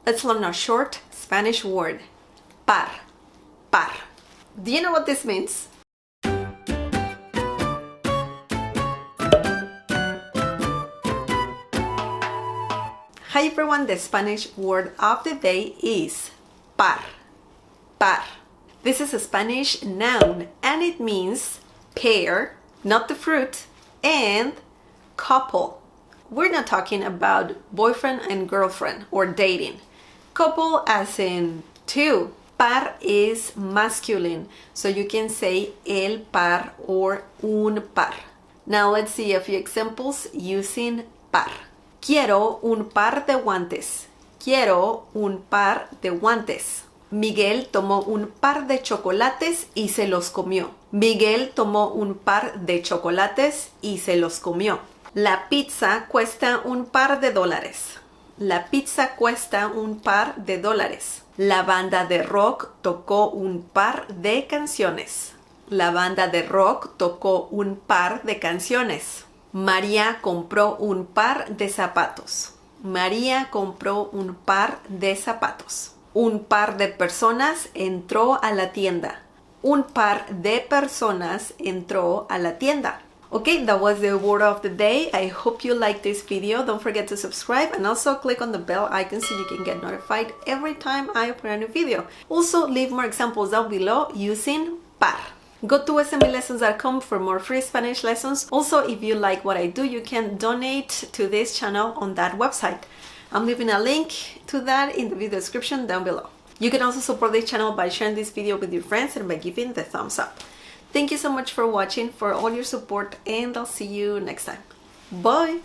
Let's learn a short Spanish word. Par. Par. Do you know what this means? Hi everyone, the Spanish word of the day is par. Par. This is a Spanish noun and it means pair, not the fruit, and couple. We're not talking about boyfriend and girlfriend or dating. Couple as in two. Par is masculine, so you can say el par or un par. Now let's see a few examples using par. Quiero un par de guantes. Quiero un par de guantes. Miguel tomó un par de chocolates y se los comió. Miguel tomó un par de chocolates y se los comió. La pizza cuesta un par de dólares. La pizza cuesta un par de dólares. La banda de rock tocó un par de canciones. La banda de rock tocó un par de canciones. María compró un par de zapatos. María compró un par de zapatos. Un par de personas entró a la tienda. Un par de personas entró a la tienda. Okay, that was the word of the day. I hope you liked this video. Don't forget to subscribe and also click on the bell icon so you can get notified every time I upload a new video. Also, leave more examples down below using par. Go to smlessons.com for more free Spanish lessons. Also, if you like what I do, you can donate to this channel on that website. I'm leaving a link to that in the video description down below. You can also support this channel by sharing this video with your friends and by giving the thumbs up. Thank you so much for watching, for all your support, and I'll see you next time. Bye!